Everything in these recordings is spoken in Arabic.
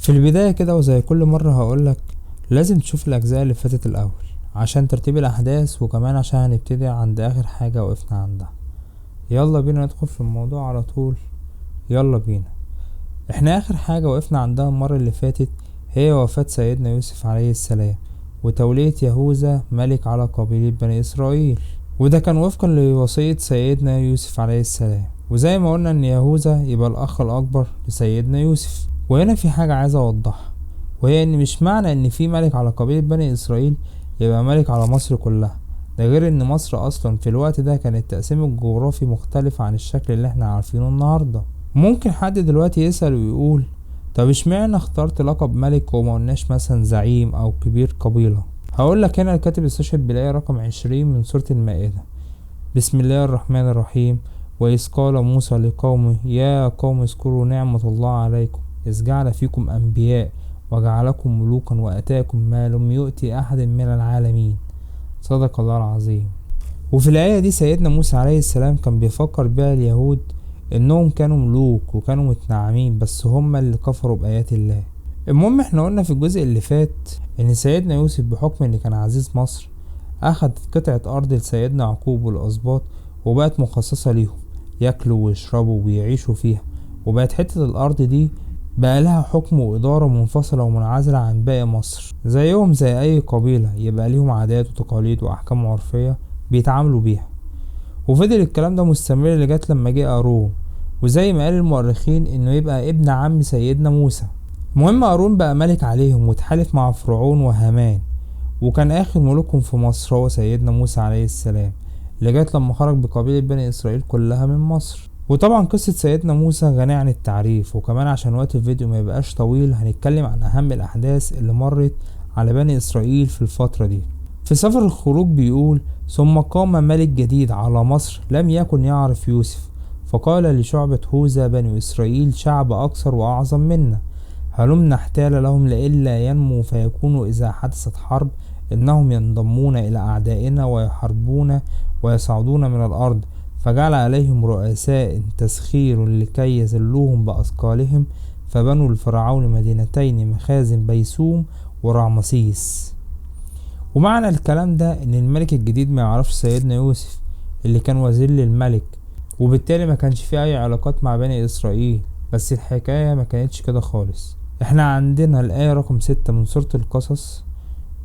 في البداية كده وزي كل مرة هقولك لازم تشوف الأجزاء اللي فاتت الأول عشان ترتيب الأحداث، وكمان عشان هنبتدي عند آخر حاجة وقفنا عندها. يلا بينا ندخل في الموضوع على طول. يلا بينا. احنا آخر حاجة وقفنا عندها المرة اللي فاتت هي وفاة سيدنا يوسف عليه السلام وتولية يهوذا ملك على قبيلة بني إسرائيل، وده كان وفقا لوصية سيدنا يوسف عليه السلام. وزي ما قلنا ان يهوذا يبقى الأخ الأكبر لسيدنا يوسف. وهنا في حاجة عايز أوضحها، وهي ان مش معنى ان في ملك على قبيلة بني إسرائيل يبقى ملك على مصر كلها. ده غير ان مصر اصلا في الوقت ده كان التقسيم الجغرافي مختلف عن الشكل اللي احنا عارفينه النهاردة. ممكن حد دلوقتي يسأل ويقول طب اشمعنى اخترت لقب ملك وما قلناش مثلا زعيم او كبير قبيلة؟ هقولك هنا الكاتب استشهد بالآية رقم 20 من سورة المائدة. بسم الله الرحمن الرحيم. وإذ قال موسى لقومه يا قوم اذكروا نعمة الله عليكم إذ جعل فيكم أنبياء وجعلكم ملوكا وأتاكم ما لم يؤتي أحد من العالمين. صدق الله العظيم. وفي الآية دي سيدنا موسى عليه السلام كان بيفكر بها اليهود انهم كانوا ملوك وكانوا متنعمين، بس هم اللي كفروا بآيات الله. المهم احنا قلنا في الجزء اللي فات ان سيدنا يوسف بحكم ان كان عزيز مصر اخد قطعة ارض لسيدنا يعقوب والاسباط وبقت مخصصة ليهم ياكلوا ويشربوا ويعيشوا فيها، وبقت حتة الارض دي بقى لها حكم وإدارة منفصلة ومنعزلة عن باقي مصر، زيهم زي أي قبيلة يبقى ليهم عادات وتقاليد وأحكام عرفية بيتعاملوا بيها. وفضل الكلام ده مستمر لغاية لما جه قارون، وزي ما قال المؤرخين انه يبقى ابن عم سيدنا موسى. المهم قارون بقى ملك عليهم واتحالف مع فرعون وهامان، وكان اخر ملوكهم في مصر هو سيدنا موسى عليه السلام لغاية لما خرج بقبيلة بني اسرائيل كلها من مصر. وطبعا قصة سيدنا موسى غنية عن التعريف، وكمان عشان وقت الفيديو ما يبقاش طويل هنتكلم عن اهم الاحداث اللي مرت على بني اسرائيل في الفترة دي. في سفر الخروج بيقول ثم قام ملك جديد على مصر لم يكن يعرف يوسف، فقال لشعبة هوذا بني إسرائيل شعب أكثر وأعظم منا، هلم نحتال لهم لئلا ينمو فيكونوا إذا حدثت حرب إنهم ينضمون إلى أعدائنا ويحاربون ويصعدون من الأرض. فجعل عليهم رؤساء تسخير لكي يذلوهم بأثقالهم، فبنوا لفرعون مدينتين مخازن بيسوم ورعمسيس. ومعنى الكلام ده ان الملك الجديد ما يعرفش سيدنا يوسف اللي كان وزير للملك، وبالتالي ما كانش فيه اي علاقات مع بني اسرائيل. بس الحكاية ما كانتش كده خالص. احنا عندنا الآية رقم 6 من سورة القصص.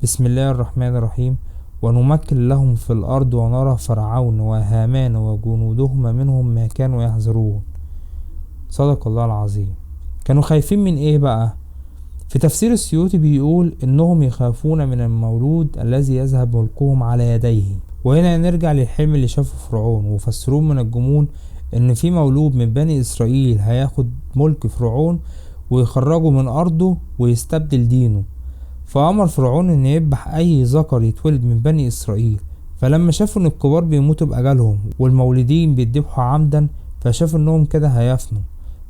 بسم الله الرحمن الرحيم. ونمكن لهم في الأرض ونرى فرعون وهامان وجنودهما منهم ما كانوا يحذرون. صدق الله العظيم. كانوا خايفين من ايه بقى؟ في تفسير السيوطي بيقول انهم يخافون من المولود الذي يذهب ملكهم على يديه. وهنا نرجع للحلم اللي شافه فرعون وفسروه من الجمون ان في مولود من بني اسرائيل هياخد ملك فرعون ويخرجه من ارضه ويستبدل دينه. فامر فرعون ان يذبح اي ذكر يتولد من بني اسرائيل. فلما شافوا ان الكبار بيموتوا باجلهم والمولودين بيذبحوا عمدا، فشافوا انهم كده هيفنوا،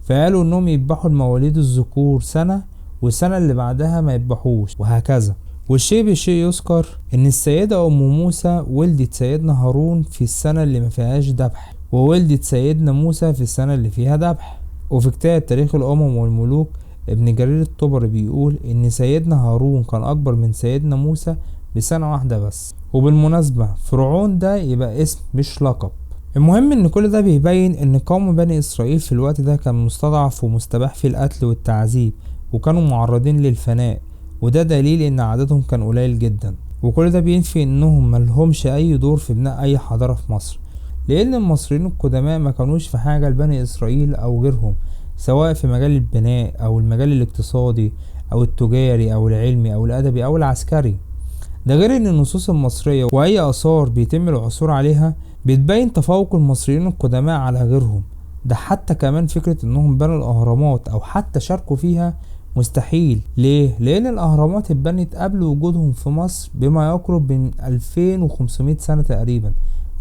فقالوا انهم يذبحوا المواليد الذكور سنة والسنة اللي بعدها ما يذبحوش، وهكذا. والشيء بالشيء يذكر ان السيدة ام موسى ولدت سيدنا هارون في السنة اللي ما فيهاش ذبح، وولدت سيدنا موسى في السنة اللي فيها ذبح. وفي كتاب تاريخ الامم والملوك ابن جرير الطبري بيقول ان سيدنا هارون كان اكبر من سيدنا موسى بسنة واحدة بس. وبالمناسبة فرعون ده يبقى اسم مش لقب. المهم ان كل ده بيبين ان قوم بني اسرائيل في الوقت ده كان مستضعف ومستباح في القتل والتعذيب، وكانوا معرضين للفناء، وده دليل ان عددهم كان قليل جدا. وكل ده بينفي انهم ملهمش اي دور في بناء اي حضارة في مصر، لان المصريين القدماء ما كانوش في حاجة لبني اسرائيل او غيرهم، سواء في مجال البناء او المجال الاقتصادي او التجاري او العلمي او الادبي او العسكري. ده غير ان النصوص المصرية واي اثار بيتم العثور عليها بتبين تفوق المصريين القدماء على غيرهم. ده حتى كمان فكرة انهم بنوا الاهرامات او حتى شاركوا فيها مستحيل. ليه؟ لان الاهرامات اتبنت قبل وجودهم في مصر بما يقرب من 2500 سنة تقريبا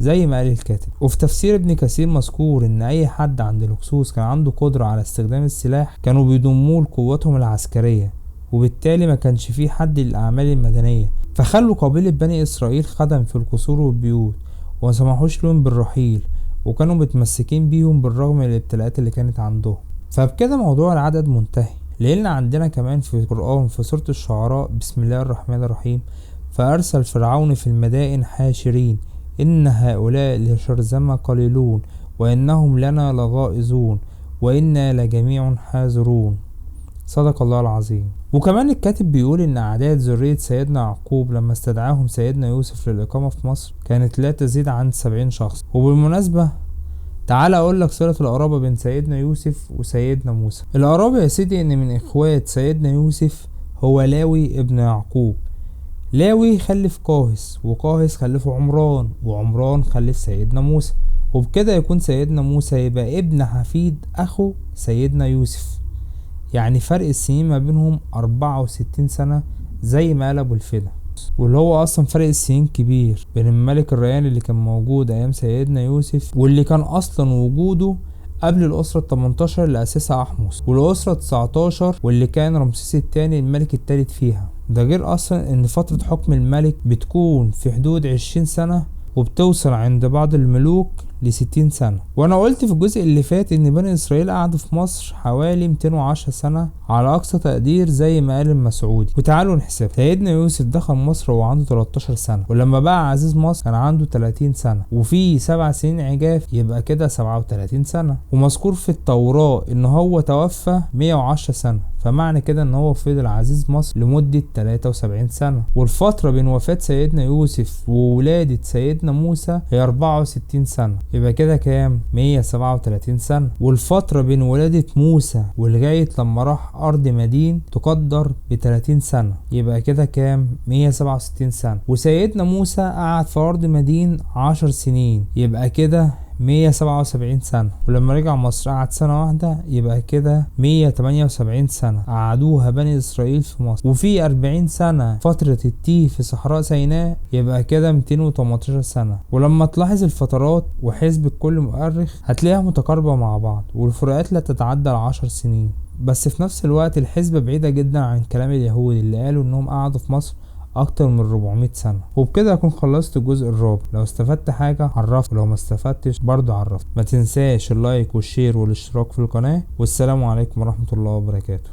زي ما قال الكاتب. وفي تفسير ابن كثير مذكور ان اي حد عند الهكسوس كان عنده قدرة على استخدام السلاح كانوا بيضموه لقواتهم العسكرية، وبالتالي ما كانش فيه حد للاعمال المدنية، فخلوا قبيلة بني اسرائيل خدم في القصور والبيوت ومسمحوش لهم بالرحيل، وكانوا متمسكين بيهم بالرغم من الابتلاءات اللي كانت عندهم. فبكده موضوع العدد منتهي، لان عندنا كمان في القرآن في سورة الشعراء بسم الله الرحمن الرحيم فأرسل فرعون في المدائن حاشرين إن هؤلاء لشرذمة قليلون وإنهم لنا لغائظون وإنا لجميع حاذرون. صدق الله العظيم. وكمان الكاتب بيقول إن أعداد ذرية سيدنا يعقوب لما استدعاهم سيدنا يوسف للإقامة في مصر كانت لا تزيد عن 70 شخص. وبالمناسبة تعال أقول لك صلة القرابة بين سيدنا يوسف وسيدنا موسى. القرابة يا سيدي إن من إخوات سيدنا يوسف هو لاوي ابن يعقوب. لاوي خلف قاهس وقاهس خلفه عمران وعمران خلف سيدنا موسى، وبكده يكون سيدنا موسى يبقى ابن حفيد أخو سيدنا يوسف. يعني فرق السنين ما بينهم 64 سنة زي ما قال أبو الفدا، واللي هو أصلا فرق السنين كبير بين الملك الريان اللي كان موجود أيام سيدنا يوسف واللي كان أصلا وجوده قبل الأسرة 18 اللي أسسها أحمس، والأسرة 19 واللي كان رمسيس الثاني الملك الثالث فيها. ده غير أصلا إن فترة حكم الملك بتكون في حدود 20 سنة وبتوصل عند بعض الملوك ل60 سنة. وانا قلت في الجزء اللي فات ان بني اسرائيل قعدوا في مصر حوالي 210 سنة على اقصى تقدير زي ما قال المسعودي. وتعالوا نحسب، سيدنا يوسف دخل مصر وهو عنده 13 سنة، ولما بقى عزيز مصر كان عنده 30 سنة، وفي 7 سنين عجاف يبقى كده 37 سنة. ومذكور في التوراة ان هو توفى 110 سنة، فمعنى كده ان هو فضل عزيز مصر لمدة 73 سنة. والفترة بين وفاة سيدنا يوسف وولادة سيدنا موسى هي 64 سنة، يبقى كده كام؟ 137 سنة. والفترة بين ولادة موسى ولغاية لما راح أرض مدين تقدر ب30 سنة، يبقى كده كام؟ 167 سنة. وسيدنا موسى قعد في أرض مدين 10 سنين، يبقى كده 177 سنة. ولما رجع مصر قعد سنة واحدة، يبقى كده 178 سنة قعدوها بني إسرائيل في مصر. وفي 40 سنة فترة التيه في صحراء سيناء، يبقى كده 218 سنة. ولما تلاحظ الفترات وحسب كل مؤرخ هتلاقيها متقاربة مع بعض، والفروقات لا تتعدى 10 سنين. بس في نفس الوقت الحسبة بعيدة جدا عن كلام اليهود اللي قالوا انهم قعدوا في مصر اكتر من 400 سنة. وبكده اكون خلصت الجزء الرابع. لو استفدت حاجة عرفت، ولو ما استفدتش برضو عرفت. ما تنساش اللايك والشير والاشتراك في القناة، والسلام عليكم ورحمة الله وبركاته.